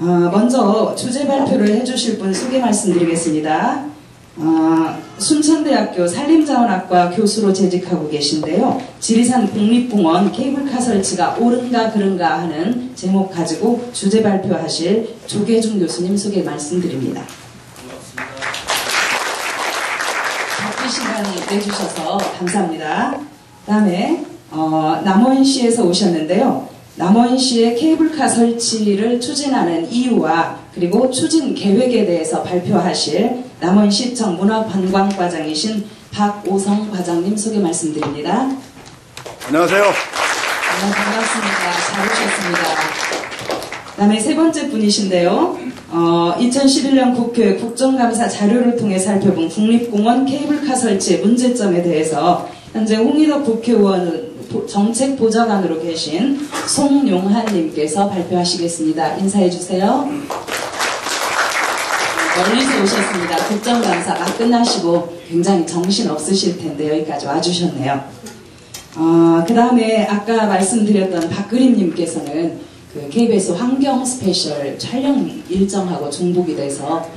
먼저 주제 발표를 해주실 분 소개 말씀드리겠습니다. 순천대학교 산림자원학과 교수로 재직하고 계신데요. 지리산 국립공원 케이블카 설치가 옳은가 그른가 하는 제목 가지고 주제 발표하실 조계준 교수님 소개 말씀드립니다. 바쁜 시간이 내주셔서 감사합니다. 그 다음에 남원시에서 오셨는데요. 남원시의 케이블카 설치를 추진하는 이유와 그리고 추진 계획에 대해서 발표하실 남원시청 문화관광과장이신 박오성 과장님 소개 말씀드립니다. 안녕하세요. 반갑습니다. 잘 오셨습니다. 그 다음에 세 번째 분이신데요. 2011년 국회 국정감사 자료를 통해 살펴본 국립공원 케이블카 설치의 문제점에 대해서 현재 홍의덕 국회의원 정책보좌관으로 계신 송용한님께서 발표하시겠습니다. 인사해주세요. 멀리서 오셨습니다. 국정감사가 끝나시고 굉장히 정신 없으실 텐데 여기까지 와주셨네요. 그 다음에 아까 말씀드렸던 박그림님께서는 그 KBS 환경 스페셜 촬영 일정하고 중복이 돼서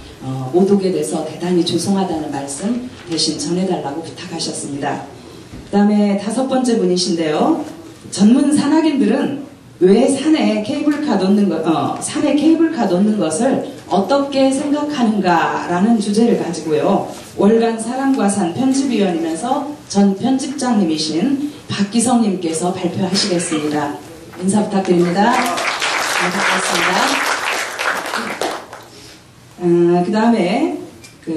못 오게 돼서 대단히 죄송하다는 말씀 대신 전해달라고 부탁하셨습니다. 그 다음에 다섯 번째 분이신데요. 전문 산악인들은 왜 산에 케이블카 놓는 것을 어떻게 생각하는가라는 주제를 가지고요. 월간 사람과 산 편집위원이면서 전 편집장님이신 박기성님께서 발표하시겠습니다. 인사 부탁드립니다. 반갑습니다. 그 다음에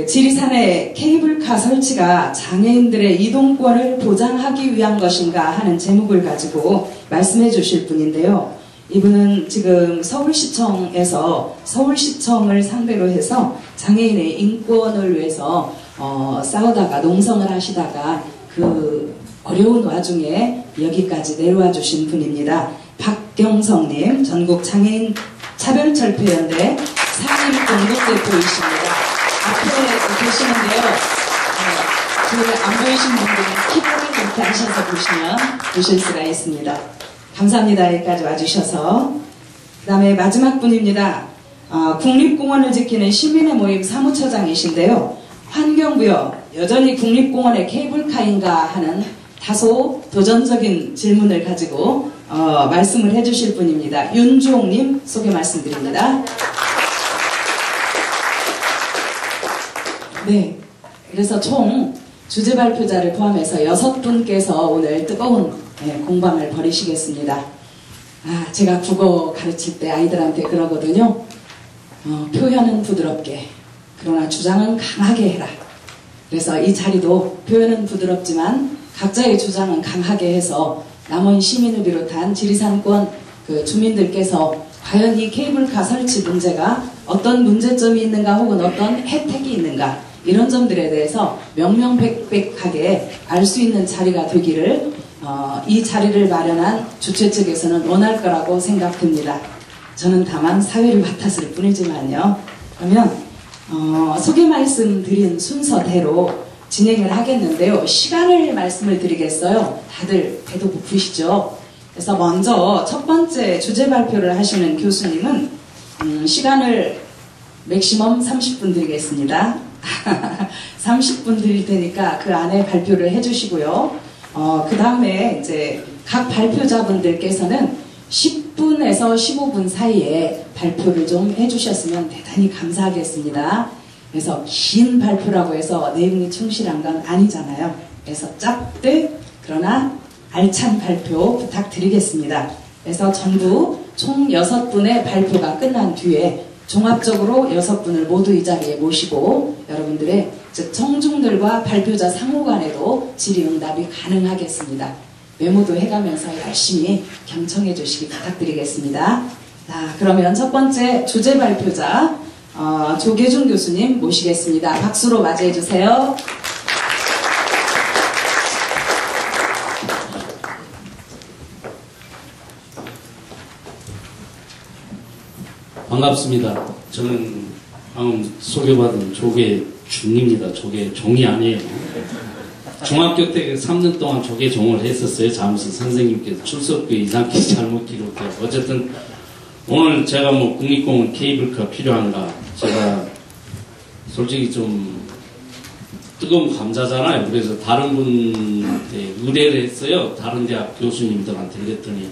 지리산의 케이블카 설치가 장애인들의 이동권을 보장하기 위한 것인가 하는 제목을 가지고 말씀해 주실 분인데요. 이분은 지금 서울시청에서 서울시청을 상대로 해서 장애인의 인권을 위해서 싸우다가 농성을 하시다가 그 어려운 와중에 여기까지 내려와 주신 분입니다. 박경성님, 전국 장애인 차별철폐연대 상임 공동대표이십니다. 앞에 계시는데요. 안 보이신 분들은 키보드 이렇게 하셔서 보실 수가 있습니다. 감사합니다. 여기까지 와주셔서. 그 다음에 마지막 분입니다. 국립공원을 지키는 시민의 모임 사무처장이신데요. 환경부여 여전히 국립공원의 케이블카인가 하는 다소 도전적인 질문을 가지고 말씀을 해주실 분입니다. 윤주홍님 소개 말씀드립니다. 네, 그래서 총 주제 발표자를 포함해서 6분께서 오늘 뜨거운 공방을 벌이시겠습니다. 제가 국어 가르칠 때 아이들한테 그러거든요. 표현은 부드럽게, 그러나 주장은 강하게 해라. 그래서 이 자리도 표현은 부드럽지만 각자의 주장은 강하게 해서 남원 시민을 비롯한 지리산권 주민들께서 과연 이 케이블카 설치 문제가 어떤 문제점이 있는가 혹은 어떤 혜택이 있는가 이런 점들에 대해서 명명백백하게 알 수 있는 자리가 되기를 이 자리를 마련한 주최 측에서는 원할 거라고 생각됩니다. 저는 다만 사회를 맡았을 뿐이지만요. 그러면 소개 말씀드린 순서대로 진행을 하겠는데요. 시간을 말씀을 드리겠어요. 다들 배도 고프시죠? 그래서 먼저 첫 번째 주제 발표를 하시는 교수님은 시간을 맥시멈 30분 드리겠습니다. 30분 드릴 테니까 그 안에 발표를 해주시고요. 그 다음에 이제 각 발표자분들께서는 10분에서 15분 사이에 발표를 좀 해주셨으면 대단히 감사하겠습니다. 그래서 긴 발표라고 해서 내용이 충실한 건 아니잖아요. 그래서 짧되 그러나 알찬 발표 부탁드리겠습니다. 그래서 전부 총 6분의 발표가 끝난 뒤에 종합적으로 6분을 모두 이 자리에 모시고 여러분들의 즉 청중들과 발표자 상호간에도 질의응답이 가능하겠습니다. 메모도 해가면서 열심히 경청해 주시기 부탁드리겠습니다. 자, 그러면 첫 번째 주제 발표자 조계준 교수님 모시겠습니다. 박수로 맞이해 주세요. 반갑습니다. 저는 방금 소개받은 조계준입니다. 조계종이 아니에요. 중학교 때 3년 동안 조계종을 했었어요. 잠시 선생님께서 출석부 이상키 잘못 기록해서. 어쨌든 오늘 제가 뭐 국립공원 케이블카 필요한가? 제가 솔직히 좀 뜨거운 감자잖아요. 그래서 다른 분한테 의뢰를 했어요. 다른 대학 교수님들한테 그랬더니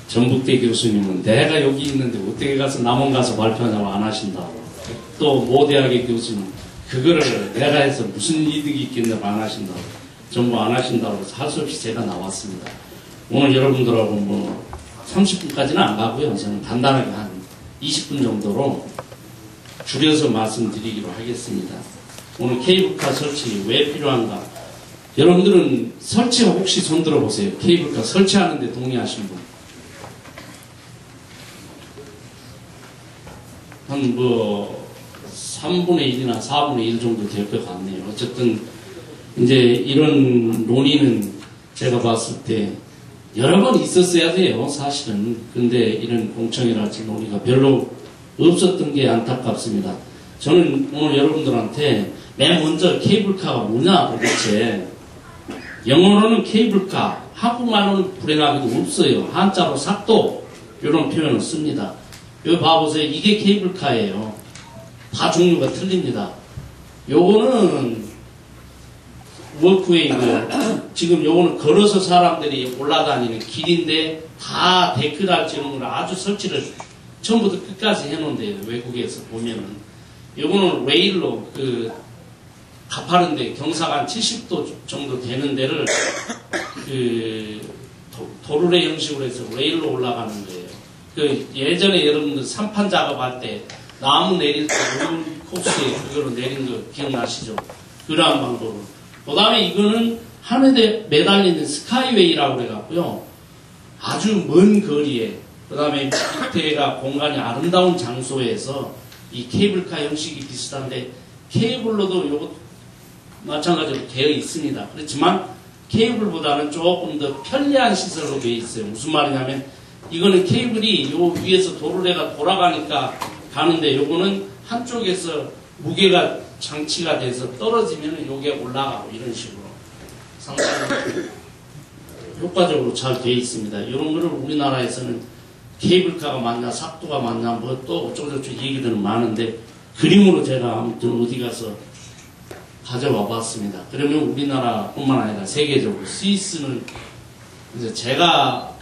전북대 교수님은 내가 여기 있는데 어떻게 가서 남원 가서 발표하냐고 안 하신다고. 또 모 대학의 교수님 그거를 내가 해서 무슨 이득이 있겠냐고 안 하신다고. 전부 안 하신다고 해서 할 수 없이 제가 나왔습니다. 오늘 여러분들하고 뭐 30분까지는 안 가고요. 저는 간단하게 한 20분 정도로 줄여서 말씀드리기로 하겠습니다. 오늘 케이블카 설치 왜 필요한가? 여러분들은 설치 혹시 손 들어보세요. 케이블카 설치하는데 동의하신 분? 한 뭐 3분의 1이나 4분의 1 정도 될 것 같네요. 어쨌든 이제 이런 논의는 제가 봤을 때 여러 번 있었어야 돼요, 사실은. 근데 이런 공청회랄지 논의가 별로 없었던 게 안타깝습니다. 저는 오늘 여러분들한테 맨 먼저 케이블카가 뭐냐 도대체. 영어로는 케이블카, 한국말로는 불행하게도 없어요. 한자로 삭도 이런 표현을 씁니다. 여기 봐보세요. 이게 케이블카예요. 다 종류가 틀립니다. 요거는 워크웨이고요. 지금 요거는 걸어서 사람들이 올라다니는 길인데 다 데크랄지 이런 걸 아주 설치를 처음부터 끝까지 해놓은데요. 외국에서 보면은. 요거는 레일로 가파른데 경사가 한 70도 정도 되는 데를 도르래 형식으로 해서 레일로 올라가는 거예요. 예전에 여러분들 산판 작업할 때 나무 내릴 때 코스에 그걸로 내린 거 기억나시죠? 그러한 방법으로. 그 다음에 이거는 하늘에 매달리는 스카이웨이라고 그래갖고요. 아주 먼 거리에, 그 다음에 밑에가 공간이 아름다운 장소에서 이 케이블카 형식이 비슷한데 케이블로도 요거 마찬가지로 되어 있습니다. 그렇지만 케이블보다는 조금 더 편리한 시설로 되어 있어요. 무슨 말이냐면 이거는 케이블이 요 위에서 도르래가 돌아가니까 가는데 요거는 한쪽에서 무게가 장치가 돼서 떨어지면 요게 올라가고 이런 식으로 상당히 효과적으로 잘 되어 있습니다. 이런 거를 우리나라에서는 케이블카가 맞나 삭도가 맞나 뭐 또 어쩌고저쩌고 얘기들은 많은데 그림으로 제가 아무튼 어디 가서 가져와 봤습니다. 그러면 우리나라뿐만 아니라 세계적으로 스위스는 이제 제가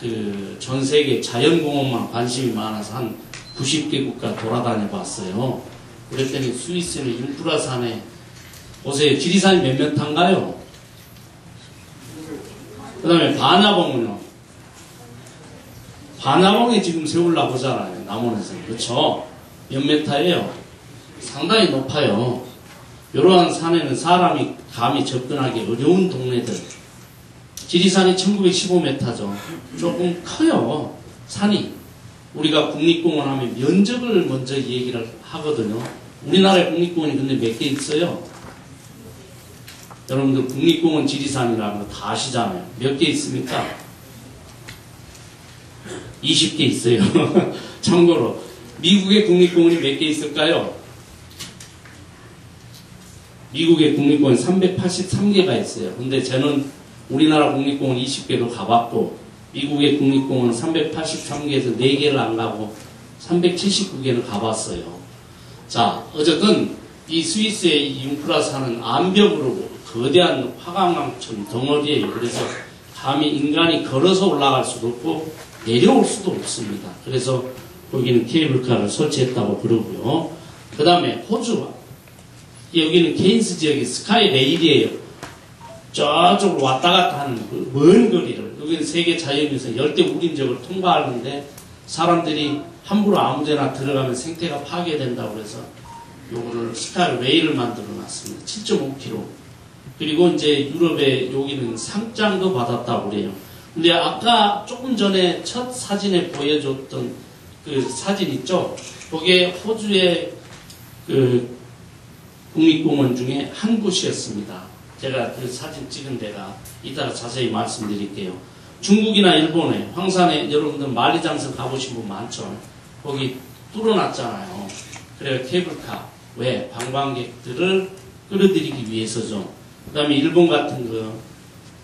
전 세계 자연공원만 관심이 많아서 한 90개 국가 돌아다녀 봤어요. 그랬더니 스위스는 융프라산에 보세요. 지리산이 몇몇 탄가요? 그 다음에 바나봉은요. 바나봉이 지금 세우려고 하잖아요. 남원에서. 그렇죠? 몇 메타예요? 상당히 높아요. 이러한 산에는 사람이 감히 접근하기 어려운 동네들. 지리산이 1915m죠. 조금 커요. 산이. 우리가 국립공원 하면 면적을 먼저 얘기를 하거든요. 우리나라의 국립공원이 근데 몇 개 있어요? 여러분들 국립공원 지리산이라는 거 다 아시잖아요. 몇 개 있습니까? 20개 있어요. 참고로 미국의 국립공원이 몇 개 있을까요? 미국의 국립공원 383개가 있어요. 근데 저는 우리나라 국립공원 20개도 가봤고 미국의 국립공원 383개에서 4개를 안 가고 379개를 가봤어요. 자, 어쨌든 이 스위스의 이 융프라산은 암벽으로 거대한 화강암처럼 덩어리예요. 그래서 감히 인간이 걸어서 올라갈 수도 없고 내려올 수도 없습니다. 그래서 거기는 케이블카를 설치했다고 그러고요. 그 다음에 호주, 여기는 케인스 지역의 스카이 레일이에요. 저쪽으로 왔다 갔다 하는 그 먼 거리를, 여기는 세계 자연유산 열대 우림지역을 통과하는데 사람들이 함부로 아무데나 들어가면 생태가 파괴된다고 그래서 요거를 스카이 레일을 만들어 놨습니다. 7.5km. 그리고 이제 유럽에 여기는 상장도 받았다고 그래요. 근데 아까 조금 전에 첫 사진에 보여줬던 그 사진 있죠? 그게 호주의 그 국립공원 중에 한 곳이었습니다. 제가 그 사진 찍은 데가 이따가 자세히 말씀드릴게요. 중국이나 일본에 황산에 여러분들 만리장성 가보신 분 많죠? 거기 뚫어놨잖아요. 그래요. 케이블카. 왜? 관광객들을 끌어들이기 위해서죠. 그 다음에 일본 같은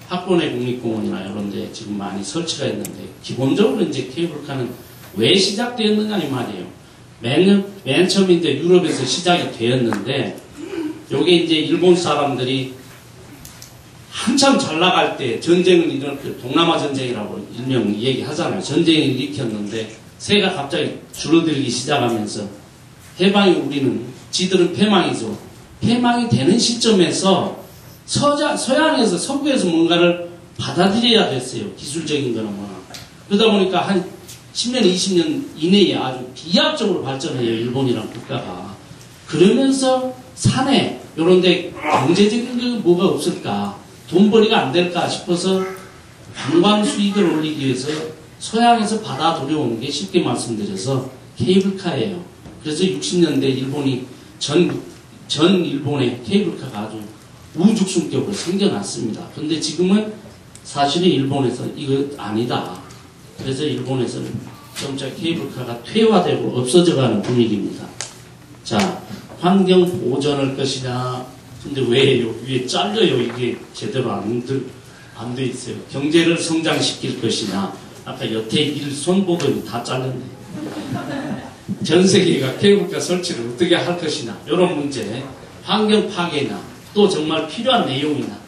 학본의 국립공원이나 이런 데 지금 많이 설치가 있는데 기본적으로 이제 케이블카는 왜 시작되었는가 이 말이에요. 맨 처음에 이제 유럽에서 시작이 되었는데, 요게 이제 일본 사람들이 한참 잘 나갈 때 전쟁을 일으켜, 동남아 전쟁이라고 일명 얘기하잖아요. 전쟁을 일으켰는데, 새가 갑자기 줄어들기 시작하면서, 우리는, 지들은 패망이죠. 패망이 되는 시점에서 서양에서, 서구에서 뭔가를 받아들여야 됐어요. 기술적인 거는 뭐. 그러다 보니까 한 10년, 20년 이내에 아주 비약적으로 발전해요. 일본이란 국가가. 그러면서 산에, 요런 데 경제적인 게 뭐가 없을까? 돈벌이가 안 될까 싶어서 관광 수익을 올리기 위해서 서양에서 받아 들여오는 게 쉽게 말씀드려서 케이블카예요. 그래서 60년대 일본이 전 일본의 케이블카가 아주 우죽순격으로 생겨났습니다. 그런데 지금은 사실은 일본에서 이거 아니다. 그래서 일본에서는 점차 케이블카가 퇴화되고 없어져가는 분위기입니다. 자, 환경 보존할 것이냐. 근데 왜 위에 잘려요? 이게 제대로 안 돼 있어요. 경제를 성장시킬 것이냐. 아까 여태 일 손보더니 다 잘렸네. 전 세계가 케이블카 설치를 어떻게 할 것이냐. 이런 문제. 환경 파괴나 또 정말 필요한 내용이나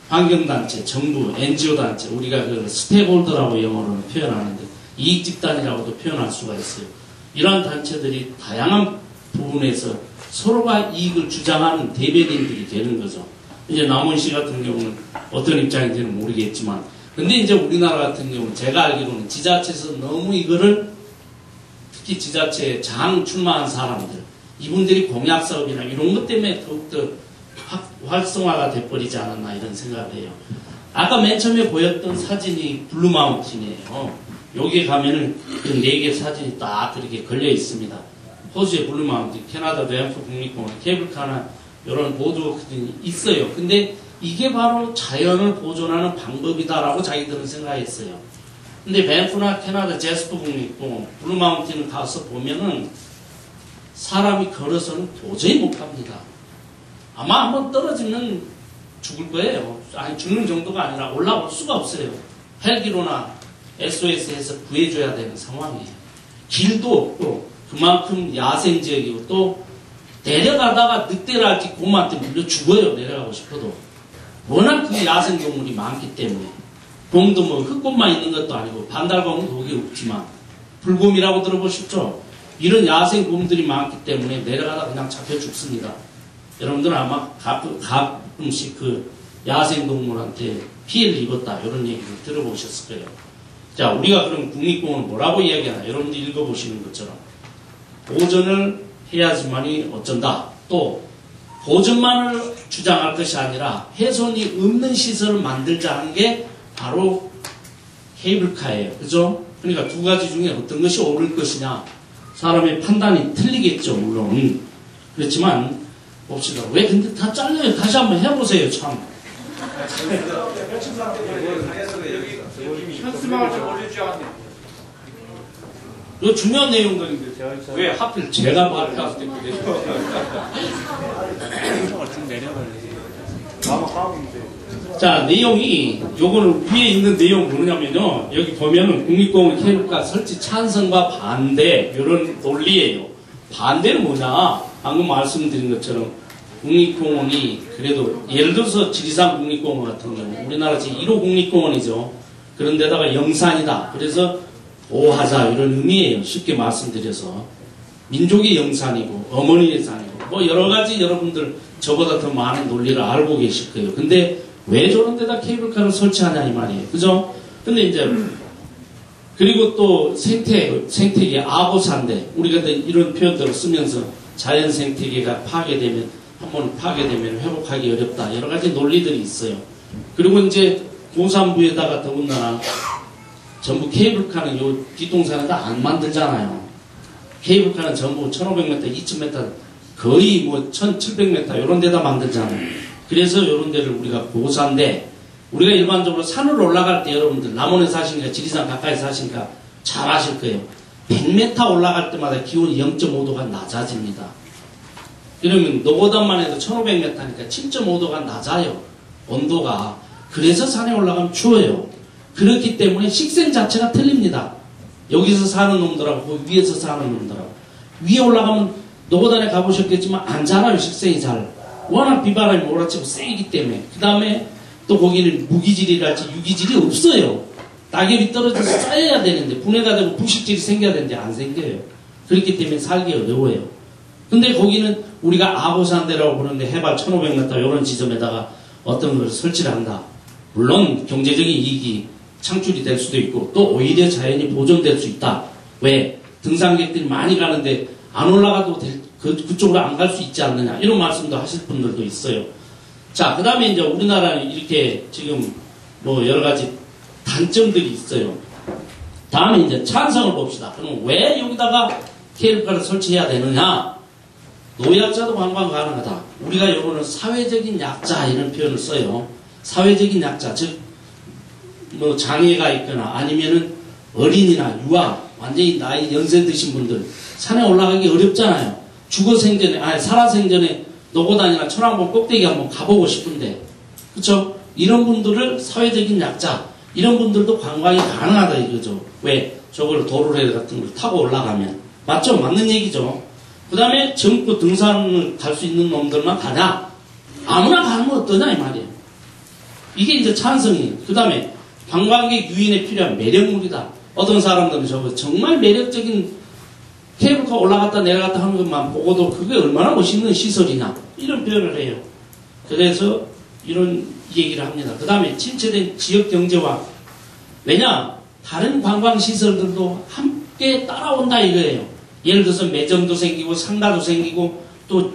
환경단체, 정부, NGO단체, 우리가 그 스테이크홀더라고 영어로는 표현하는데 이익집단이라고도 표현할 수가 있어요. 이러한 단체들이 다양한 부분에서 서로가 이익을 주장하는 대변인들이 되는 거죠. 이제 남원 씨 같은 경우는 어떤 입장인지는 모르겠지만, 근데 이제 우리나라 같은 경우는 제가 알기로는 지자체에서 너무 이거를, 특히 지자체에 장 출마한 사람들, 이분들이 공약사업이나 이런 것 때문에 더욱더 활성화가 돼버리지 않았나 이런 생각을 해요. 아까 맨 처음에 보였던 사진이 블루마운틴이에요. 여기 가면은 그 4개 사진이 딱 그렇게 걸려 있습니다. 호주의 블루마운틴, 캐나다 밴프 국립공원, 케이블카나 이런 보드워크들이 있어요. 근데 이게 바로 자연을 보존하는 방법이다라고 자기들은 생각했어요. 근데 밴프나 캐나다 제스퍼 국립공원, 블루마운틴을 가서 보면은 사람이 걸어서는 도저히 못 갑니다. 아마 한번 떨어지면 죽을 거예요. 아니, 죽는 정도가 아니라 올라올 수가 없어요. 헬기로나 SOS에서 구해줘야 되는 상황이에요. 길도 없고, 그만큼 야생 지역이고, 또 내려가다가 늑대랄지 곰한테 물려 죽어요. 내려가고 싶어도. 워낙 그 야생 동물이 많기 때문에. 곰도 뭐 흑곰만 있는 것도 아니고, 반달곰은 거기 없지만, 불곰이라고 들어보셨죠? 이런 야생 곰들이 많기 때문에 내려가다 그냥 잡혀 죽습니다. 여러분들은 아마 가끔씩 그 야생동물한테 피해를 입었다 이런 얘기를 들어보셨을 거예요. 자, 우리가 그럼 국립공원은 뭐라고 이야기하나? 여러분들 읽어보시는 것처럼 보존을 해야지만이 어쩐다. 또 보존만을 주장할 것이 아니라 훼손이 없는 시설을 만들자 하는 게 바로 케이블카예요. 그죠? 그러니까 두 가지 중에 어떤 것이 옳을 것이냐. 사람의 판단이 틀리겠죠, 물론. 그렇지만 봅시다. 왜 근데 다 잘려요? 다시 한번 해보세요, 참. 현수막을 좀 올릴 줄 알았네. 이거 중요한 내용들인데 왜 하필 제가 발표할 때 그게 쭉 내려가야지. 아마 까먹는데. 자, 내용이 요거는 위에 있는 내용 뭐냐면요. 여기 보면은 국립공원 케이블카 설치 찬성과 반대 이런 논리예요. 반대는 뭐냐? 방금 말씀드린 것처럼 국립공원이 그래도 예를 들어서 지리산 국립공원 같은 경우 우리나라 제1호 국립공원이죠. 그런데다가 영산이다. 그래서 보호하자 이런 의미예요. 쉽게 말씀드려서 민족의 영산이고 어머니의 산이고 뭐 여러 가지 여러분들 저보다 더 많은 논리를 알고 계실 거예요. 근데 왜 저런 데다 케이블카를 설치하냐 이 말이에요. 그죠? 근데 이제 그리고 또 생태계 아보산대 우리가 이런 표현들을 쓰면서 자연 생태계가 파괴되면 한번 파괴되면 회복하기 어렵다. 여러 가지 논리들이 있어요. 그리고 이제 고산부에다가 더군다나 전부 케이블카는 요 뒷동산에다 안 만들잖아요. 케이블카는 전부 1500m, 2000m 거의 뭐 1700m 이런 데다 만들잖아요. 그래서 이런 데를 우리가 고산대 우리가 일반적으로 산을 올라갈 때 여러분들 남원에 사시니까 지리산 가까이 사시니까 잘 아실 거예요. 100m 올라갈 때마다 기온이 0.5도가 낮아집니다. 그러면 노고단만 해도 1500m니까 7.5도가 낮아요. 온도가. 그래서 산에 올라가면 추워요. 그렇기 때문에 식생 자체가 틀립니다. 여기서 사는 놈들하고 그 위에서 사는 놈들하고. 위에 올라가면 노고단에 가보셨겠지만 안 자라요. 식생이 잘. 워낙 비바람이 몰아치고 세기 때문에. 그 다음에 또 거기는 무기질이랄지 유기질이 없어요. 낙엽이 떨어져서 쌓여야 되는데 분해가 되고 부식질이 생겨야 되는데 안 생겨요. 그렇기 때문에 살기 어려워요. 근데 거기는 우리가 아고산대라고 부르는데 해발 1500m 이런 지점에다가 어떤 걸 설치를 한다. 물론 경제적인 이익이 창출이 될 수도 있고 또 오히려 자연이 보존될 수 있다. 왜? 등산객들이 많이 가는데 안 올라가도 그쪽으로 안 갈 수 있지 않느냐 이런 말씀도 하실 분들도 있어요. 자, 그 다음에 이제 우리나라는 이렇게 지금 뭐 여러 가지 단점들이 있어요. 다음에 이제 찬성을 봅시다. 그럼 왜 여기다가 케이블카를 설치해야 되느냐? 노약자도 관광 가능하다. 우리가 요거는 사회적인 약자 이런 표현을 써요. 사회적인 약자, 즉 뭐 장애가 있거나 아니면은 어린이나 유아, 완전히 나이 연세 드신 분들 산에 올라가기 어렵잖아요. 죽어 생전에, 살아 생전에 노고단이나 천왕봉 꼭대기 한번 가보고 싶은데, 그쵸? 이런 분들을 사회적인 약자, 이런 분들도 관광이 가능하다 이거죠. 왜? 저걸 도로레일 같은 걸 타고 올라가면. 맞죠? 맞는 얘기죠. 그 다음에 젊고 등산을 갈 수 있는 놈들만 가냐? 아무나 가면 어떠냐 이 말이에요. 이게 이제 찬성이에요. 그 다음에 관광객 유인에 필요한 매력물이다. 어떤 사람들은 저거 정말 매력적인 케이블카 올라갔다 내려갔다 하는 것만 보고도 그게 얼마나 멋있는 시설이냐 이런 표현을 해요. 그래서 이런 얘기를 합니다. 그 다음에 침체된 지역경제화. 왜냐? 다른 관광시설들도 함께 따라온다 이거예요. 예를 들어서 매점도 생기고 상가도 생기고 또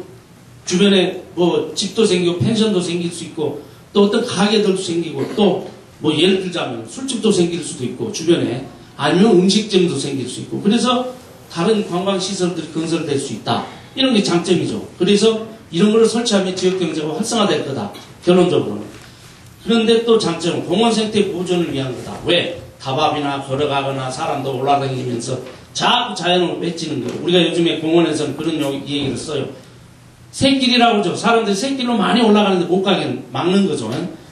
주변에 뭐 집도 생기고 펜션도 생길 수 있고 또 어떤 가게들도 생기고 또 뭐 예를 들자면 술집도 생길 수도 있고 주변에 아니면 음식점도 생길 수 있고 그래서 다른 관광시설들이 건설될 수 있다. 이런 게 장점이죠. 그래서 이런 걸 설치하면 지역경제가 활성화될 거다. 결론적으로는. 그런데 또 장점은 공원생태 보존을 위한 거다. 왜? 다밥이나 걸어가거나 사람도 올라다니면서 자꾸 자연을 뺏지는 거예요. 우리가 요즘에 공원에서는 그런 얘기를 써요. 새길이라고 하죠. 사람들이 새길로 많이 올라가는데 못 가게 막는 거죠.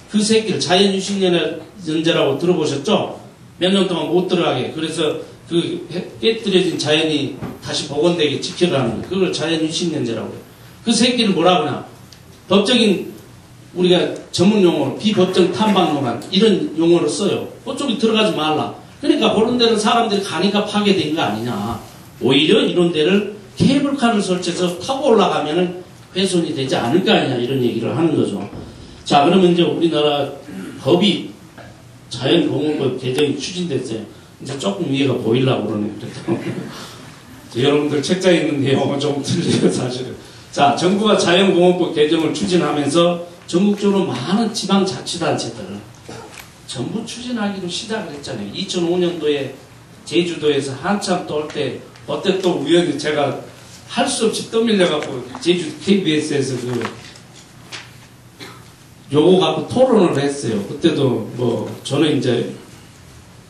그 새길, 자연유식연제라고 들어보셨죠? 몇 년 동안 못 들어가게. 그래서 그 깨뜨려진 자연이 다시 복원되게 지켜가는 거예요. 그걸 자연유식연제라고 해요. 그 새길을 뭐라고 하냐? 법적인 우리가 전문 용어로 비법정 탐방로란 이런 용어를 써요. 그쪽에 들어가지 말라. 그러니까 그런 데는 사람들이 가니까 파괴된 거 아니냐. 오히려 이런 데를 케이블카를 설치해서 타고 올라가면은 훼손이 되지 않을 거 아니냐 이런 얘기를 하는 거죠. 자, 그러면 이제 우리나라 법이 자연보호법 개정이 추진됐어요. 이제 조금 위에가 보이려고 그러네요. 여러분들 책자에 있는 내용은 좀 틀려요, 사실은. 자, 정부가 자연보호법 개정을 추진하면서 전국적으로 많은 지방자치단체들을 전부 추진하기로 시작을 했잖아요. 2005년도에 제주도에서 한참 떨 때, 그때 또 우연히 제가 할 수 없이 떠밀려갖고 제주 KBS에서 요거 갖고 토론을 했어요. 그때도 뭐 저는 이제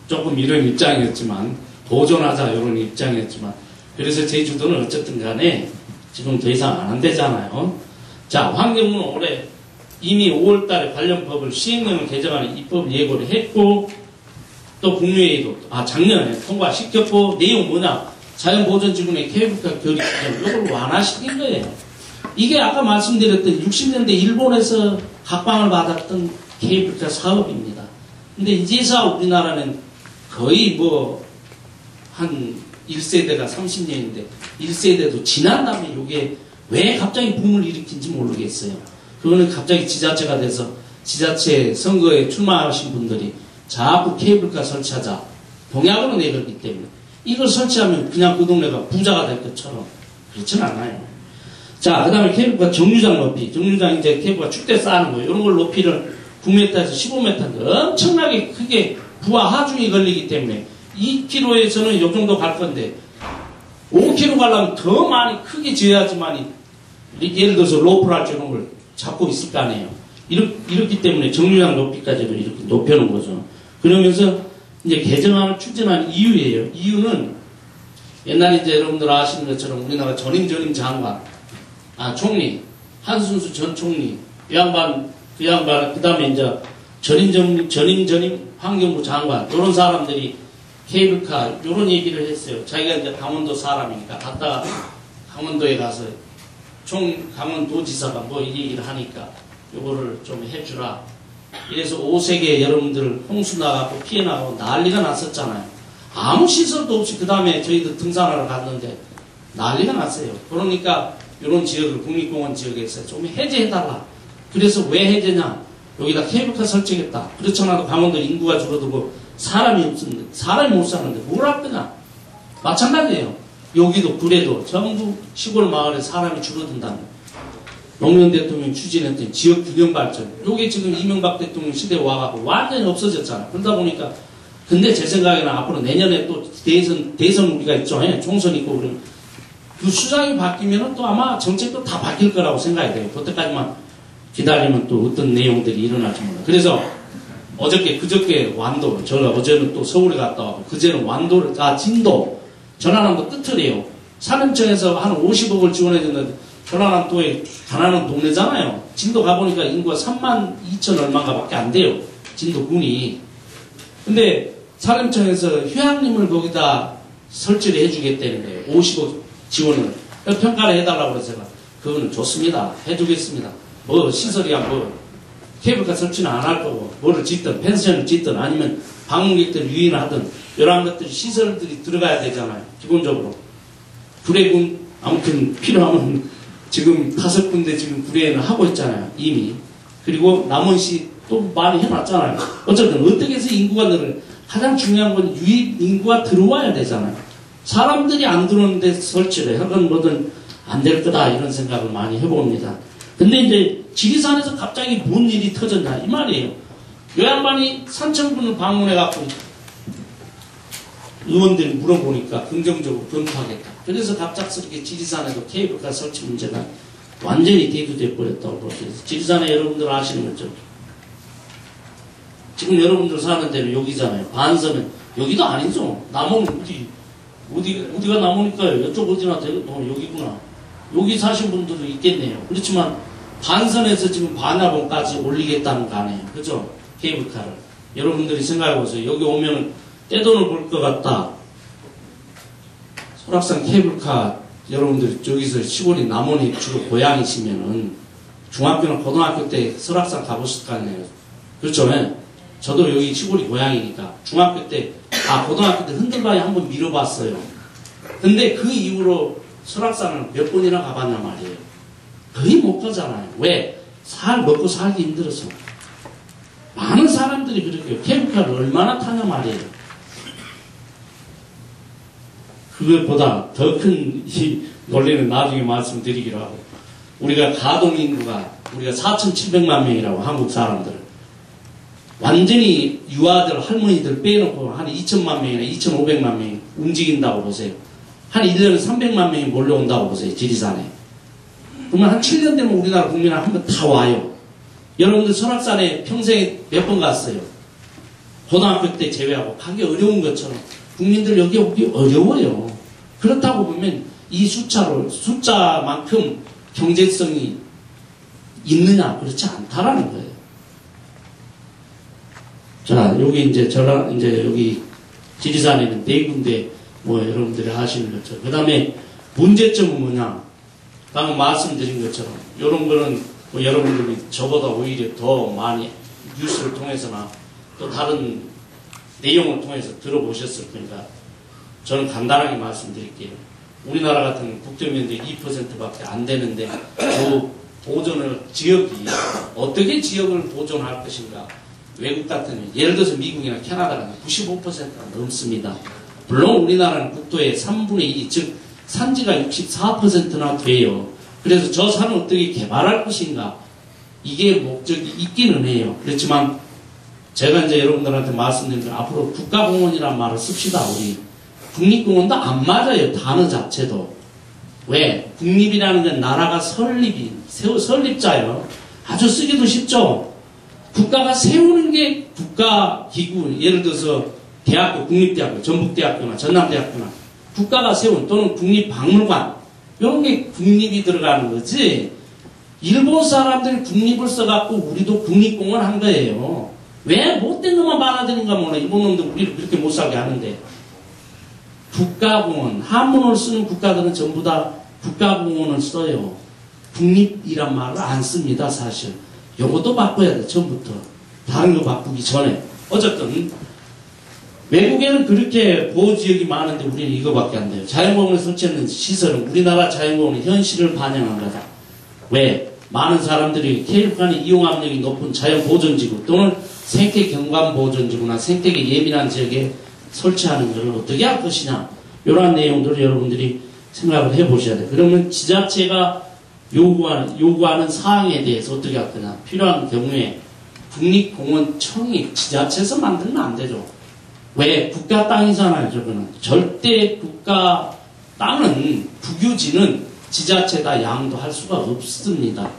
조금 이런 입장이었지만 보존하자 이런 입장이었지만 그래서 제주도는 어쨌든 간에 지금 더 이상 안 한대잖아요. 자, 환경부는 올해 이미 5월달에 관련 법을 시행령을 개정하는 입법 예고를 했고 또 국무회의도 작년에 통과시켰고 내용 뭐냐? 자연보존지구의 케이블카 결의 규정 이걸 완화시킨 거예요. 이게 아까 말씀드렸던 60년대 일본에서 각광을 받았던 케이블카 사업입니다. 근데 이제서 우리나라는 거의 뭐 한 1세대가 30년인데 1세대도 지난 다음에 이게 왜 갑자기 붐을 일으킨지 모르겠어요. 그거는 갑자기 지자체가 돼서 지자체 선거에 출마하신 분들이 자꾸 케이블카 설치하자 공약으로 내걸기 때문에 이걸 설치하면 그냥 그 동네가 부자가 될 것처럼 그렇진 않아요. 자, 그 다음에 케이블카 정류장 높이. 정류장 이제 케이블카 축대 쌓는 거예요. 이런 걸 높이를 9m에서 15m인데 엄청나게 크게 부하 하중이 걸리기 때문에 2km에서는 요 정도 갈 건데 5km 가려면 더 많이 크게 지어야지만 예를 들어서 로프랄지 이런 걸 잡고 있을 거 아니에요. 이렇기 때문에 정류장 높이까지도 이렇게 높여놓은 거죠. 그러면서 이제 개정안을 추진한 이유예요. 이유는 옛날에 이제 여러분들 아시는 것처럼 우리나라 전임 장관, 총리, 한순수 전 총리, 그 양반, 그 다음에 이제 전임 환경부 장관, 이런 사람들이 케이블카 이런 얘기를 했어요. 자기가 이제 강원도 사람이니까 갔다가 강원도에 가서 강원도지사가 뭐 이 얘기를 하니까 요거를 좀 해주라. 이래서 5세계 여러분들 홍수 나가고 피해 나가고 난리가 났었잖아요. 아무 시설도 없이 그 다음에 저희도 등산하러 갔는데 난리가 났어요. 그러니까 이런 지역을 국립공원 지역에서 좀 해제해달라. 그래서 왜 해제냐? 여기다 케이블카 설치겠다. 그렇지 않아도 강원도 인구가 줄어들고 사람이 없는데 사람이 못 사는데 뭘 할 거냐? 마찬가지예요. 여기도 그래도 전부 시골 마을에 사람이 줄어든다는 노무현 대통령이 추진했던 지역 균형 발전. 요게 지금 이명박 대통령 시대에 와가고 완전히 없어졌잖아요. 그러다 보니까 근데 제 생각에는 앞으로 내년에 또 대선 우리가 있죠. 총선 있고 그러면 그 수장이 바뀌면은 또 아마 정책도 다 바뀔 거라고 생각이 돼요. 그때까지만 기다리면 또 어떤 내용들이 일어날지 몰라요. 그래서 그저께 완도, 제가 어제는 또 서울에 갔다 와고, 그제는 완도를, 진도, 전라남도 끝을이에요. 산림청에서 한 50억을 지원해줬는데, 전라남도에 가난한 동네잖아요. 진도 가보니까 인구가 3만 2천 얼마인가 밖에 안 돼요. 진도군이. 근데 산림청에서 휴양림을 거기다 설치를 해주겠다는 거예요. 50억 지원을. 평가를 해달라고 그래서 제가, 그거는 좋습니다. 해주겠습니다. 뭐, 시설이야 뭐, 케이블카 설치는 안 할 거고, 뭐를 짓든, 펜션을 짓든, 아니면 방문객들 유인을 하든, 이러한 것들이, 시설들이 들어가야 되잖아요. 기본적으로. 구례군, 아무튼 필요하면, 지금 5군데 지금 구례에는 하고 있잖아요. 이미. 그리고 남원시 또 많이 해놨잖아요. 어쨌든, 어떻게 해서 인구가 늘어요? 가장 중요한 건 유입 인구가 들어와야 되잖아요. 사람들이 안 들어오는데 설치를 하건 뭐든 안 될 거다, 이런 생각을 많이 해봅니다. 근데 이제 지리산에서 갑자기 뭔 일이 터졌나 이 말이에요. 요 양반이 산청군을 방문해갖고 의원들이 물어보니까 긍정적으로 검토하겠다. 그래서 갑작스럽게 지리산에도 케이블카 설치 문제가 완전히 대두돼 버렸다고 볼 수 있어요. 지리산에 여러분들 아시는 거죠? 지금 여러분들 사는 데는 여기잖아요. 반선은 여기도 아니죠. 남원 어디가 남원일까요? 이쪽 어디나 여기구나. 여기 사신 분들도 있겠네요. 그렇지만 반선에서 지금 반야봉까지 올리겠다는 거 아니에요. 그죠? 케이블카를. 여러분들이 생각해보세요. 여기 오면 떼돈을 벌 것 같다. 설악산 케이블카 여러분들 저기서 시골이 남원이 주로 고향이시면은 중학교나 고등학교 때 설악산 가보실 거 아니에요. 그렇죠? 네? 저도 여기 시골이 고향이니까 중학교 때 고등학교 때 흔들바위 한번 밀어봤어요. 근데 그 이후로 설악산을 몇 번이나 가봤단 말이에요. 거의 못 가잖아요. 왜? 먹고 살기 힘들어서. 많은 사람들이 그렇게 케이블카를 얼마나 타냐 말이에요. 그것보다 더 큰 이 논리는 나중에 말씀드리기로 하고, 우리가 가동인구가 우리가 4,700만 명이라고, 한국 사람들. 완전히 유아들, 할머니들 빼놓고 한 2,000만 명이나 2,500만 명이 움직인다고 보세요. 한 1년에 300만 명이 몰려온다고 보세요. 지리산에. 그러면 한 7년 되면 우리나라 국민을 한번 다 와요. 여러분들 설악산에 평생에 몇 번 갔어요? 고등학교 때 제외하고 가기 어려운 것처럼 국민들 여기 오기 어려워요. 그렇다고 보면 이 숫자만큼 경제성이 있느냐? 그렇지 않다라는 거예요. 자, 여기 이제 여기 지리산에는 4군데 여러분들이 하시는 것처럼. 그 다음에 문제점은 뭐냐? 방금 말씀드린 것처럼 이런 거는 여러분들이 저보다 오히려 더 많이 뉴스를 통해서나 또 다른 내용을 통해서 들어보셨을 거니까 저는 간단하게 말씀드릴게요. 우리나라 같은 국토면적이 2%밖에 안 되는데 그 보존을 지역이 어떻게 지역을 보존할 것인가. 외국 같은 예를 들어서 미국이나 캐나다가 95%가 넘습니다. 물론 우리나라는 국토의 3분의 2, 즉 산지가 64%나 돼요. 그래서 저 산을 어떻게 개발할 것인가, 이게 목적이 있기는 해요. 그렇지만 제가 이제 여러분들한테 말씀드린 건 앞으로 국가공원이란 말을 씁시다. 우리 국립공원도 안 맞아요. 단어 자체도. 왜? 국립이라는 건 나라가 설립자예요. 아주 쓰기도 쉽죠. 국가가 세우는 게 국가기구, 예를 들어서 대학교, 국립대학교, 전북대학교나 전남대학교나 국가가 세운, 또는 국립박물관, 이런 게 국립이 들어가는 거지. 일본 사람들이 국립을 써갖고 우리도 국립공원 한 거예요. 왜 못된 것만 받아들인가 몰라. 일본 놈들 우리를 그렇게 못 살게 하는데. 국가공원, 한문을 쓰는 국가들은 전부 다 국가공원을 써요. 국립이란 말을 안 씁니다, 사실. 요것도 바꿔야 돼, 처음부터. 다른 거 바꾸기 전에. 어쨌든, 외국에는 그렇게 보호지역이 많은데 우리는 이거밖에 안 돼요. 자연공원에 설치하는 시설은 우리나라 자연공원의 현실을 반영한 거다. 왜? 많은 사람들이 케이블카의 이용 압력이 높은 자연보존지구 또는 생태경관보존지구나 생태계 예민한 지역에 설치하는 것을 어떻게 할 것이냐, 이러한 내용들을 여러분들이 생각을 해보셔야 돼요. 그러면 지자체가 요구하는 사항에 대해서 어떻게 할 거냐. 필요한 경우에 국립공원청이 지자체에서 만들면 안 되죠. 왜? 국가 땅이잖아요, 저거는. 절대 국가 땅은, 국유지는 지자체가 양도할 수가 없습니다.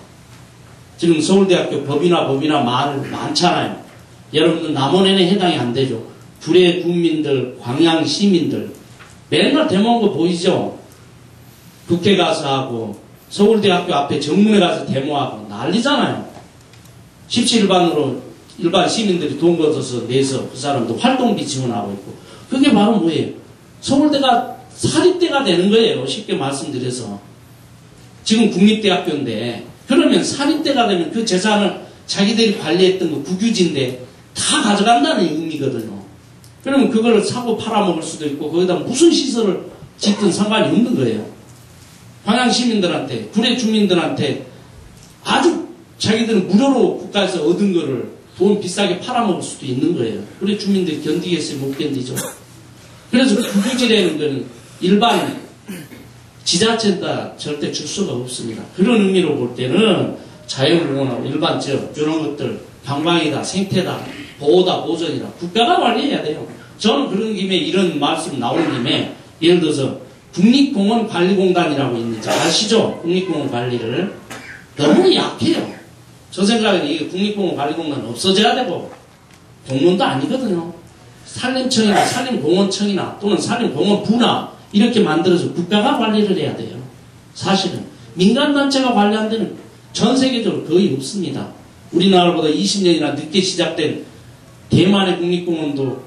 지금 서울대학교 법이나 말 많잖아요. 여러분들 남원에는 해당이 안 되죠. 구례 국민들, 광양 시민들 맨날 데모한 거 보이죠? 국회 가서 하고 서울대학교 앞에 정문에 가서 데모하고 난리잖아요. 17일반으로 일반 시민들이 돈 걷어서 내서 그 사람도 활동비 지원하고 있고, 그게 바로 뭐예요? 서울대가 사립대가 되는 거예요. 쉽게 말씀드려서. 지금 국립대학교인데, 그러면 사립대가 되면 그 재산을 자기들이 관리했던 거 국유지인데 다 가져간다는 의미거든요. 그러면 그걸 사고 팔아먹을 수도 있고 거기다 무슨 시설을 짓든 상관이 없는 거예요. 광양 시민들한테, 구례 주민들한테 아주 자기들은 무료로 국가에서 얻은 거를 돈 비싸게 팔아먹을 수도 있는 거예요. 구례 주민들이 견디겠어요? 못 견디죠. 그래서 국유지라는 거는 일반 지자체다 절대 줄 수가 없습니다. 그런 의미로 볼 때는 자연공원하고 일반 지역 이런 것들 관광이다, 생태다, 보호다, 보존이다 국가가 관리해야 돼요. 저는 그런 김에 이런 말씀 나오는 김에 예를 들어서 국립공원관리공단이라고 있는지 아시죠? 국립공원 관리를 너무 약해요. 저 생각에는 이게 국립공원관리공단은 없어져야 되고 공무원도 아니거든요. 산림청이나 산림공원청이나 또는 산림공원부나 이렇게 만들어서 국가가 관리를 해야 돼요. 사실은 민간단체가 관리하는 데는 전 세계적으로 거의 없습니다. 우리나라보다 20년이나 늦게 시작된 대만의 국립공원도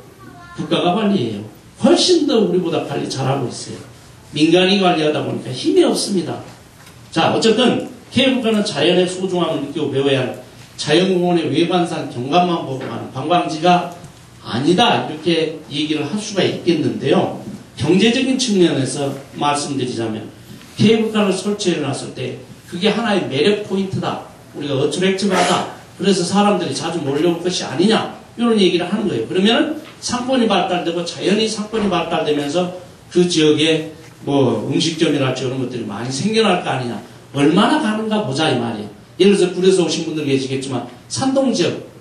국가가 관리해요. 훨씬 더 우리보다 관리 잘하고 있어요. 민간이 관리하다 보니까 힘이 없습니다. 자, 어쨌든 케이블카는 자연의 소중함을 느끼고 배워야 할 자연공원의 외관상 경관만 보고 가는 관광지가 아니다, 이렇게 얘기를 할 수가 있겠는데요. 경제적인 측면에서 말씀드리자면 케이블카를 설치해 놨을 때 그게 하나의 매력 포인트다, 우리가 어트랙티브하다, 그래서 사람들이 자주 몰려올 것이 아니냐, 이런 얘기를 하는 거예요. 그러면 상권이 발달되고 자연히 상권이 발달되면서 그 지역에 뭐 음식점이랄지 이런 것들이 많이 생겨날 거 아니냐, 얼마나 가는가 보자 이 말이에요. 예를 들어서 구례에서 오신 분들 계시겠지만 산동지역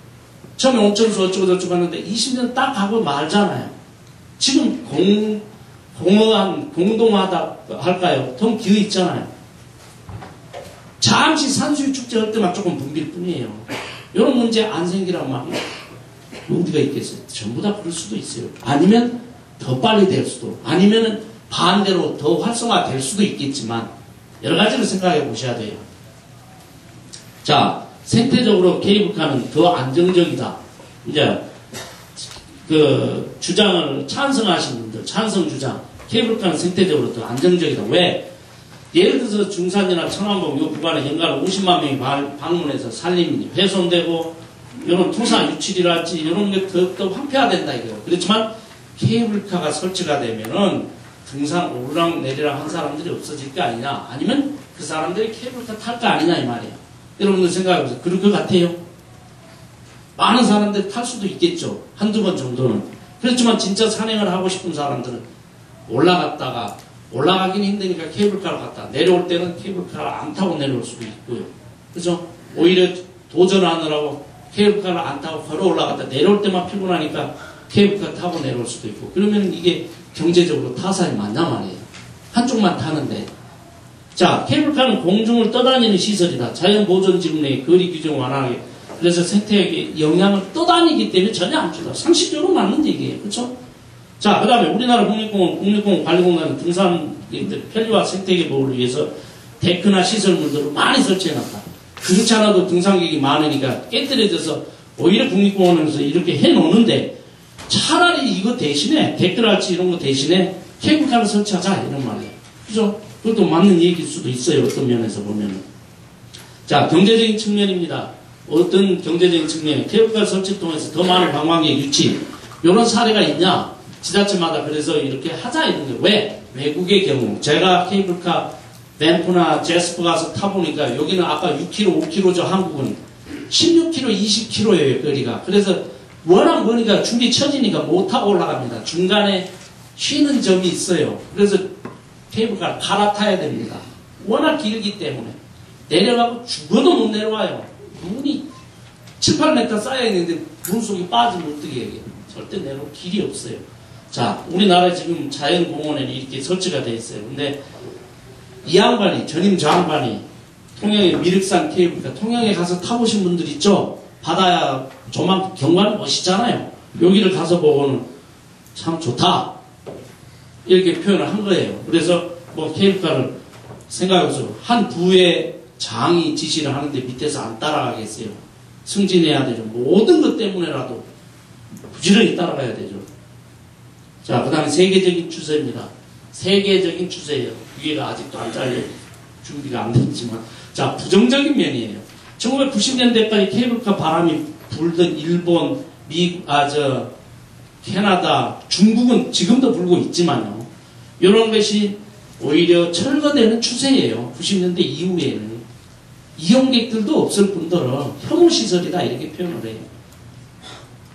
처음에 온천수 어쩌고저쩌고 하는데 20년 딱 가고 말잖아요. 지금 공동하다 할까요? 더 비어 있잖아요. 잠시 산수유 축제 할 때만 조금 붐빌 뿐이에요. 이런 문제 안 생기란 말이에요. 어디가 있겠어요? 전부 다 그럴 수도 있어요. 아니면 더 빨리 될 수도, 아니면 반대로 더 활성화될 수도 있겠지만 여러 가지를 생각해 보셔야 돼요. 자, 생태적으로 케이블카는 더 안정적이다. 이제 그 주장을 찬성하신 분들, 찬성 주장, 케이블카는 생태적으로 더 안정적이다. 왜? 예를 들어서 중산이나 청암봉 이 구간에 연간 50만 명이 방문해서 산림이 훼손되고 이런 토사 유출이랄지 이런 게 더욱더 황폐화된다 이거예요. 그렇지만 케이블카가 설치가 되면은 등산 오르락 내리락 한 사람들이 없어질 거 아니냐, 아니면 그 사람들이 케이블카 탈 거 아니냐 이 말이에요. 여러분들 생각해보세요. 그럴 것 같아요? 많은 사람들이 탈 수도 있겠죠. 한두 번 정도는. 그렇지만 진짜 산행을 하고 싶은 사람들은 올라갔다가 올라가긴 힘드니까 케이블카를 갔다 내려올 때는 케이블카를 안 타고 내려올 수도 있고요. 그죠? 오히려 도전하느라고 케이블카를 안 타고 걸어 올라갔다 내려올 때만 피곤하니까 케이블카 타고 내려올 수도 있고, 그러면 이게 경제적으로 타산이 맞냐 말이에요. 한쪽만 타는데. 자, 케이블카는 공중을 떠다니는 시설이다. 자연보존지구 내에 거리 규정 완화하게. 그래서 생태에게 영향을 떠다니기 때문에 전혀 안 준다. 상식적으로 맞는 얘기예요. 그렇죠? 자, 그 다음에 우리나라 국립공원 관리공단은 등산객들 편리와 생태계 보호를 위해서 데크나 시설물들을 많이 설치해놨다. 그렇지 않아도 등산객이 많으니까 깨뜨려져서 오히려 국립공원에서 이렇게 해놓는데 차라리 이거 대신에 데크랄지 이런 거 대신에 케이블카를 설치하자 이런 말이에요. 그죠? 그것도 맞는 얘기일 수도 있어요. 어떤 면에서 보면은. 자, 경제적인 측면입니다. 어떤 경제적인 측면에 케이블카 설치 통해서 더 많은 관광객 유치 이런 사례가 있냐? 지자체마다 그래서 이렇게 하자 이런 거예요. 왜? 외국의 경우 제가 케이블카 밴프나 제스퍼 가서 타보니까 여기는 아까 6km, 5km죠. 한국은 16km, 20km예요 거리가. 그래서 워낙 머니까 줄이 쳐지니까 못 타고 올라갑니다. 중간에 쉬는 점이 있어요. 그래서 케이블카를 갈아타야 됩니다. 워낙 길기 때문에 내려가고 죽어도 못 내려와요. 눈이 7, 8m 쌓여있는데 물속에 빠지면 어떻게 해요? 절대 내려올 길이 없어요. 자, 우리나라에 지금 자연공원에는 이렇게 설치가 되어 있어요. 근데 이 양반이, 전임 저 양반이 통영의 미륵산 케이블카, 통영에 가서 타보신 분들 있죠? 바다야 조만 경관은 멋있잖아요. 여기를 가서 보고는 참 좋다. 이렇게 표현을 한 거예요. 그래서 뭐 케이블카를 생각해서 한 부의 장이 지시를 하는데 밑에서 안 따라가겠어요. 승진해야 되죠. 모든 것 때문에라도 부지런히 따라가야 되죠. 자, 그 다음에 세계적인 추세입니다. 세계적인 추세예요. 위에가 아직도 안 잘려 준비가 안 됐지만. 자, 부정적인 면이에요. 1990년대까지 케이블카 바람이 불던 일본, 미국, 캐나다, 중국은 지금도 불고 있지만요. 이런 것이 오히려 철거되는 추세예요. 90년대 이후에는. 이용객들도 없을 뿐더러 혐오시설이다 이렇게 표현을 해요.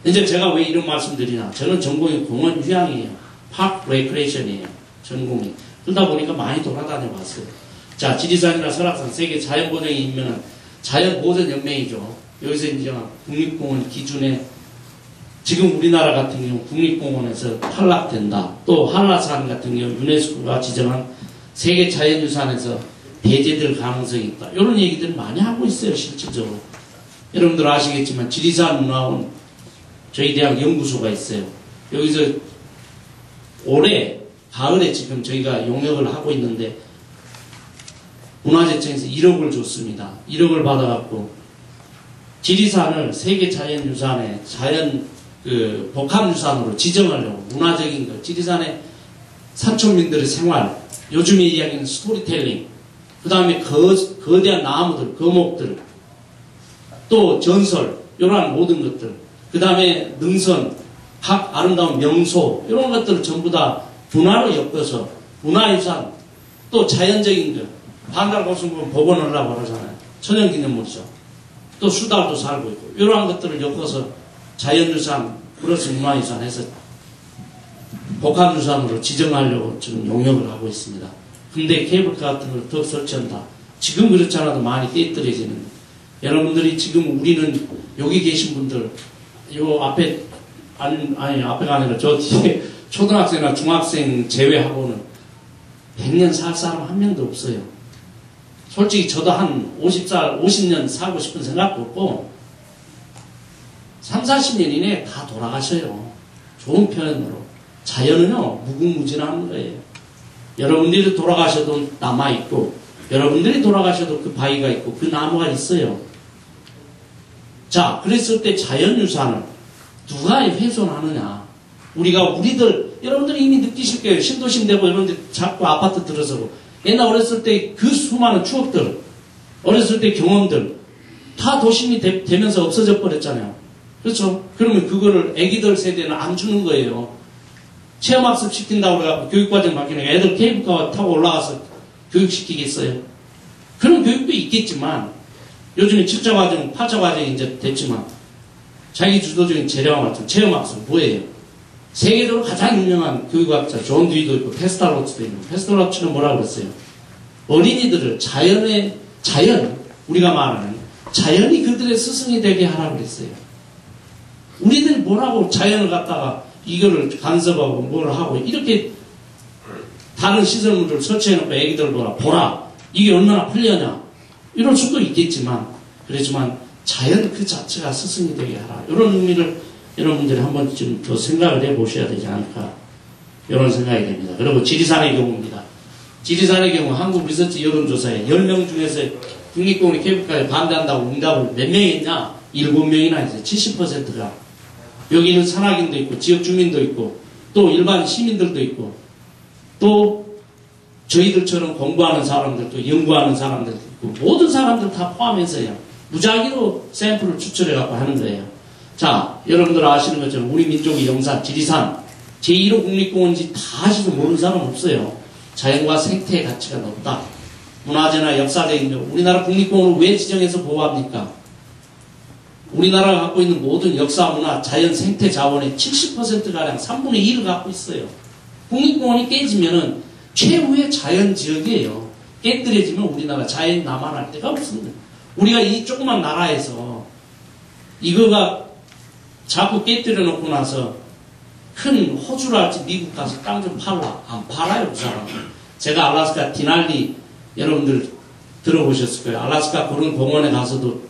이제 제가 왜 이런 말씀 드리나. 저는 전공이 공원 휴양이에요. 파크 레크레이션이에요. 전공이. 그러다 보니까 많이 돌아다녀 봤어요. 자, 지리산이나 설악산 세계 자연보전이 있면은 자연보전연맹이죠. 여기서 이제 국립공원 기준에 지금 우리나라 같은 경우 국립공원에서 탈락된다. 또 한라산 같은 경우 유네스코가 지정한 세계 자연유산에서 배제될 가능성이 있다. 이런 얘기들을 많이 하고 있어요. 실질적으로. 여러분들 아시겠지만 지리산 문화원 저희 대학 연구소가 있어요. 여기서 올해 가을에 지금 저희가 용역을 하고 있는데 문화재청에서 1억을 줬습니다. 1억을 받아갖고 지리산을 세계 자연유산의 복합유산으로 지정하려고 문화적인 것, 지리산의 산촌민들의 생활, 요즘에 이야기하는 스토리텔링, 그 다음에 거대한 나무들, 거목들, 또 전설, 이러한 모든 것들, 그 다음에 능선, 각 아름다운 명소, 이런 것들을 전부 다 문화로 엮어서 문화유산, 또 자연적인 것, 반달고슴도원 복원하려고 그러잖아요. 천연기념물이죠. 또 수달도 살고 있고, 이러한 것들을 엮어서 자연유산 플러스 문화유산 해서 복합유산으로 지정하려고 지금 용역을 하고 있습니다. 근데 케이블카 같은 걸 더 설치한다. 지금 그렇지 않아도 많이 떼뜨려지는. 여러분들이 지금 우리는 여기 계신 분들, 요 앞에, 앞에가 아니라 저 뒤에 초등학생이나 중학생 제외하고는 100년 살 사람 한 명도 없어요. 솔직히 저도 한 50년 살고 싶은 생각도 없고, 3, 40년 이내에 다 돌아가셔요. 좋은 표현으로. 자연은요, 무궁무진한 거예요. 여러분들이 돌아가셔도 남아있고, 여러분들이 돌아가셔도 그 바위가 있고, 그 나무가 있어요. 자, 그랬을 때 자연유산을 누가 훼손하느냐. 여러분들이 이미 느끼실 거예요. 신도심 되고 이런 데 자꾸 아파트 들어서고. 옛날 어렸을 때 그 수많은 추억들, 어렸을 때 경험들, 다 도심이 되면서 없어져 버렸잖아요. 그렇죠? 그러면 그거를 애기들 세대는 안 주는 거예요. 체험학습 시킨다고 해서 교육과정 바뀌니까 애들 케이블카 타고 올라가서 교육시키겠어요? 그런 교육도 있겠지만, 요즘에 7차 과정, 8차 과정이 이제 됐지만, 자기 주도적인 재량학습, 체험학습 뭐예요? 세계적으로 가장 유명한 교육학자 존 듀이도 있고 페스탈로츠도 있고, 페스탈로츠는 뭐라고 그랬어요? 어린이들을 우리가 말하는 자연이 그들의 스승이 되게 하라고 그랬어요. 우리들이 뭐라고 자연을 갖다가 이거를 간섭하고 뭘 하고 이렇게 다른 시설물을 설치해놓고 애기들 보라 이게 얼마나 풀려냐 이럴 수도 있겠지만 그렇지만 자연 그 자체가 스승이 되게 하라 이런 의미를 여러분들이 한번 좀 더 생각을 해보셔야 되지 않을까 이런 생각이 됩니다. 그리고 지리산의 경우입니다. 지리산의 경우 한국 리서치 여론조사에 10명 중에서 국립공원이 케이블카에 반대한다고 응답을 몇 명이 했냐? 7명이나 했어요. 70%가. 여기는 산악인도 있고 지역 주민도 있고 또 일반 시민들도 있고 또 저희들처럼 공부하는 사람들도 연구하는 사람들도 있고 모든 사람들 다 포함해서요. 무작위로 샘플을 추출해갖고 하는 거예요. 자, 여러분들 아시는 것처럼 우리 민족의 영산, 지리산, 제1호 국립공원인지 다 아시도 모르는 사람 없어요. 자연과 생태의 가치가 높다. 문화재나 역사적인 우리나라 국립공원을 왜 지정해서 보호합니까? 우리나라가 갖고 있는 모든 역사, 문화, 자연, 생태 자원의 70%가량 3분의 1을 갖고 있어요. 국립공원이 깨지면은 최후의 자연 지역이에요. 깨뜨려지면 우리나라 자연이 남아날 데가 없습니다. 우리가 이 조그만 나라에서 이거가 자꾸 깨뜨려 놓고 나서 큰 호주랄지 미국 가서 땅 좀 팔라. 안 팔아요, 그 사람. 제가 알래스카 디날리 여러분들 들어보셨을 거예요. 알래스카 그런 공원에 가서도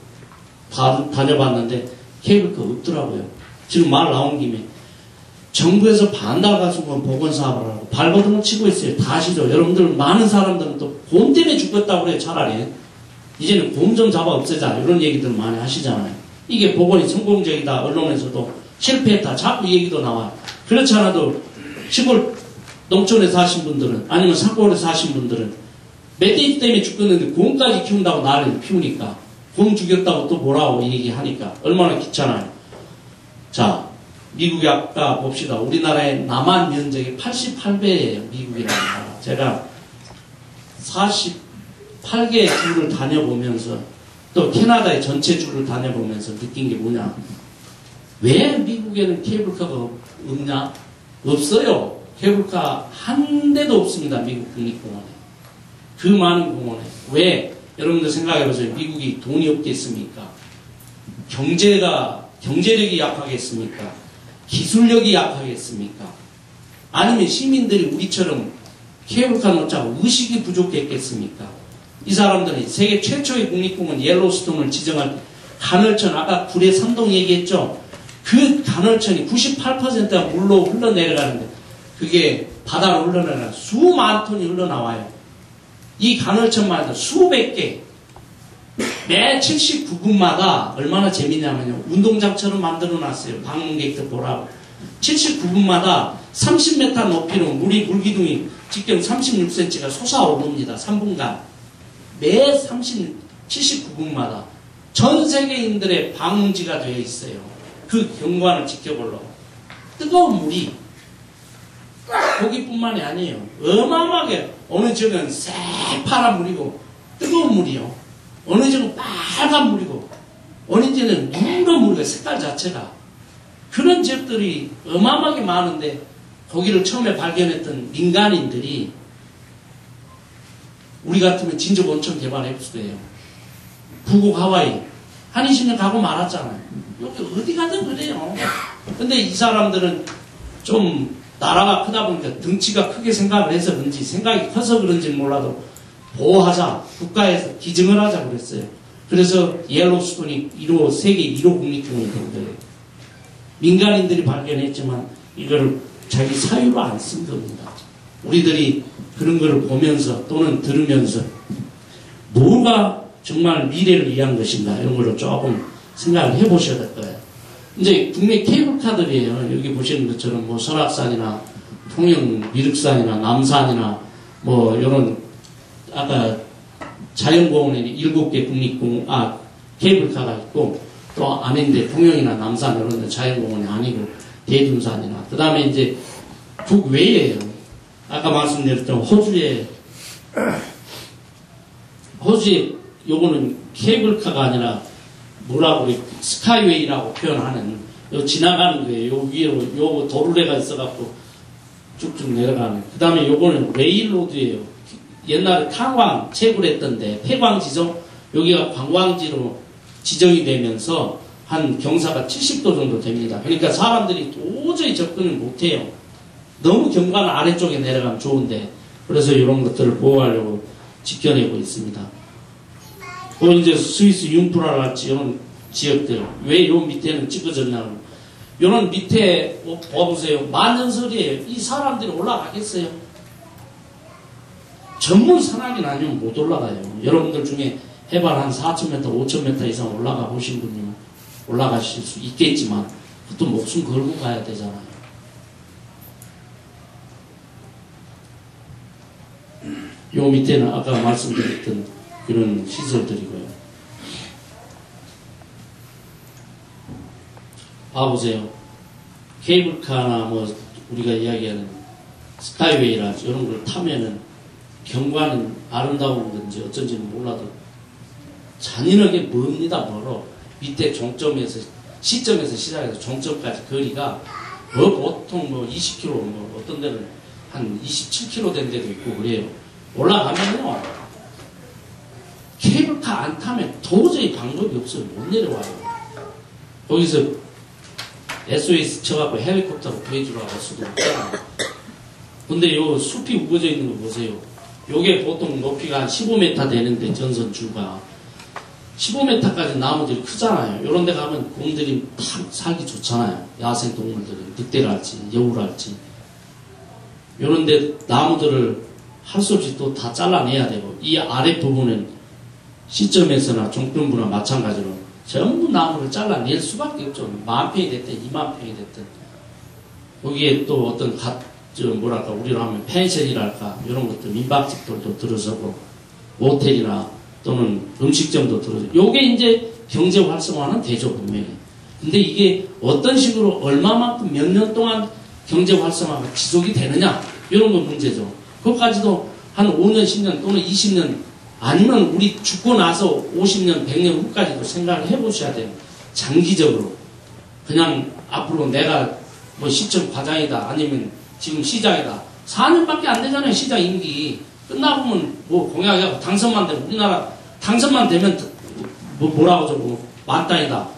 다녀봤는데 케이블카 없더라고요. 지금 말 나온 김에 정부에서 반달 가지고 보건 사업을 하고 발버둥을 치고 있어요. 다 아시죠? 여러분들 많은 사람들은 또 곰 때문에 죽겠다고 그래요. 차라리 이제는 곰 좀 잡아 없애자 이런 얘기들 많이 하시잖아요. 이게 보건이 성공적이다. 언론에서도 실패했다. 자꾸 얘기도 나와요. 그렇지 않아도 시골 농촌에 사신 분들은 아니면 산골에 사신 분들은 멧돼지 때문에 죽겠는데 곰까지 키운다고 나를 피우니까 곰 죽였다고 또 뭐라고 얘기하니까 얼마나 귀찮아요. 자, 미국이 아까 봅시다. 우리나라의 남한 면적이 88배예요. 미국이라는 나라. 제가 48개의 주를 다녀보면서 또 캐나다의 전체 주를 다녀보면서 느낀 게 뭐냐. 왜 미국에는 케이블카가 없냐? 없어요. 케이블카 한 대도 없습니다. 미국 국립공원에. 그 많은 공원에. 왜? 여러분들 생각해보세요. 미국이 돈이 없겠습니까? 경제력이 약하겠습니까? 기술력이 약하겠습니까? 아니면 시민들이 우리처럼 케이블카 놓자고 의식이 부족했겠습니까? 이 사람들은 세계 최초의 국립공원 옐로스톤을 지정할 때 간헐천, 아까 불의 산동 얘기했죠? 그 간헐천이 98%가 물로 흘러내려가는데 그게 바다로 흘러내려가 수만 톤이 흘러나와요. 이 간헐천만 해도 수백 개, 매 79분마다 얼마나 재밌냐면요. 운동장처럼 만들어놨어요. 방문객들 보라고. 79분마다 30m 높이로 물기둥이 직경 36cm가 솟아오릅니다. 3분간. 매 79분마다 전 세계인들의 방문지가 되어 있어요. 그 경관을 지켜보려고. 뜨거운 물이 고기뿐만이 아니에요. 어마어마하게 어느 지역은 새파란 물이고 뜨거운 물이요. 어느 지역은 빨간 물이고 어느 지역은 누런 물이고 색깔 자체가. 그런 지역들이 어마어마하게 많은데 거기를 처음에 발견했던 민간인들이 우리 같으면 진적 온천 개발했을 거예요. 북극 하와이 한 20년 가고 말았잖아요. 여기 어디 가든 그래요. 근데 이 사람들은 좀 나라가 크다 보니까 덩치가 크게 생각을 해서 그런지 생각이 커서 그런지 몰라도 보호하자. 국가에서 기증을 하자 그랬어요. 그래서 옐로스톤이 세계 1호 국립공원이 된 거예요. 민간인들이 발견했지만 이걸 자기 사유로 안 쓴 겁니다. 우리들이 그런 걸 보면서 또는 들으면서 뭐가 정말 미래를 위한 것인가 이런 걸로 조금 생각을 해보셔야 될 거예요. 이제 국내 케이블카들이에요. 여기 보시는 것처럼 뭐 설악산이나 통영 미륵산이나 남산이나 뭐 이런 아까 자연공원에 7개 케이블카가 있고 또 아닌데 통영이나 남산 이런 데 자연공원이 아니고 대둔산이나 그 다음에 이제 국외에요. 아까 말씀드렸던 호주에 요거는 케이블카가 아니라 뭐라고 그래 스카이웨이라고 표현하는 요 지나가는 거예요. 요 위에 요 도르래가 있어갖고 쭉쭉 내려가는. 그 다음에 요거는 레일로드예요. 옛날에 탄광 채굴했던데 폐광 지정 여기가 관광지로 지정이 되면서 한 경사가 70도 정도 됩니다. 그러니까 사람들이 도저히 접근을 못해요. 너무 경관 아래쪽에 내려가면 좋은데 그래서 이런 것들을 보호하려고 지켜내고 있습니다. 또 이제 스위스 융프라랄지 이런 지역들 왜 요 밑에는 찍어졌냐면 요런 밑에 봐보세요. 만년설이에요. 이 사람들이 올라가겠어요? 전문 산악인 아니면 못 올라가요. 여러분들 중에 해발 한 4,000m, 5,000m 이상 올라가 보신 분이면 올라가실 수 있겠지만 그것도 목숨 걸고 가야 되잖아요. 요 밑에는 아까 말씀드렸던 이런 시설들이고요. 봐보세요. 케이블카나 뭐 우리가 이야기하는 스카이웨이라 이런 걸 타면은 경관은 아름다운 건지 어쩐지는 몰라도 잔인하게 멉니다. 멀어. 밑에 종점에서 시점에서 시작해서 종점까지 거리가 뭐 보통 뭐 20km, 뭐 어떤 데는 한 27km 된 데도 있고 그래요. 올라가면요 케이블카 안 타면 도저히 방법이 없어요. 못 내려와요. 거기서 SOS 쳐갖고 헬리콥터로 구해주러 갈 수도 없잖아요. 근데 요 숲이 우거져 있는 거 보세요. 요게 보통 높이가 한 15m 되는데 전선줄가 15m까지 나무들이 크잖아요. 요런 데 가면 곰들이 탁 살기 좋잖아요. 야생 동물들이 늑대랄지 여우랄지 요런 데 나무들을 할 수 없이 또 다 잘라내야 되고 이 아랫부분은 시점에서나 종점부나 마찬가지로 전부 나무를 잘라낼 수밖에 없죠. 10,000평이 됐든 20,000평이 됐든 거기에 또 어떤 뭐랄까 우리로 하면 펜션이랄까 이런 것들 민박집들도 들어서고 모텔이나 또는 음식점도 들어서고 요게 이제 경제 활성화는 되죠 분명히. 근데 이게 어떤 식으로 얼마만큼 몇 년 동안 경제 활성화가 지속이 되느냐 이런 거 문제죠. 그것까지도 한 5년 10년 또는 20년 아니면 우리 죽고 나서 50년 100년 후까지도 생각을 해보셔야 돼요. 장기적으로 그냥 앞으로 내가 뭐 시청 과장이다 아니면 지금 시장이다 4년밖에 안 되잖아요. 시장 임기 끝나보면 뭐 공약하고 당선만 되면 우리나라 당선만 되면 뭐라고 저거 만땅이다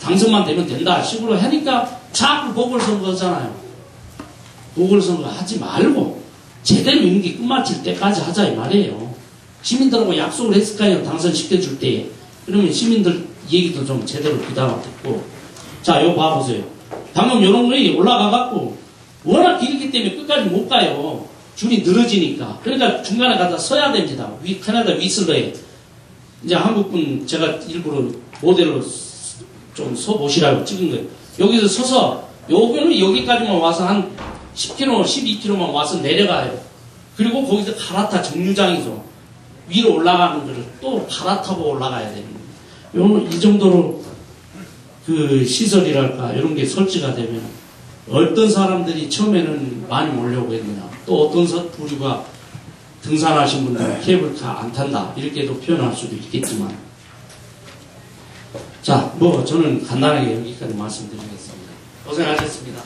당선만 되면 된다 식으로 하니까 자꾸 보궐선거 하잖아요. 보궐선거 하지 말고 제대로 임기 끝마칠 때까지 하자 이 말이에요. 시민들하고 약속을 했을까요? 당선시켜줄 때. 그러면 시민들 얘기도 좀 제대로 귀담아 듣고. 자, 요거 봐보세요. 방금 요런 거에 올라가갖고 워낙 길기 때문에 끝까지 못 가요. 줄이 늘어지니까. 그러니까 중간에 가다 서야 됩니다. 캐나다 위슬러에. 이제 한국분 제가 일부러 모델로 좀 서보시라고 찍은 거예요. 여기서 서서 요거는 여기까지만 와서 한 10km, 12km만 와서 내려가요. 그리고 거기서 갈아타 정류장이죠. 위로 올라가는 거를 또 갈아타고 올라가야 됩니다. 이 정도로 그 시설이랄까 이런 게 설치가 되면 어떤 사람들이 처음에는 많이 몰려오고 했느냐 또 어떤 부류가 등산하신 분들은 케이블카 안 탄다 이렇게도 표현할 수도 있겠지만 자, 뭐 저는 간단하게 여기까지 말씀드리겠습니다. 고생하셨습니다.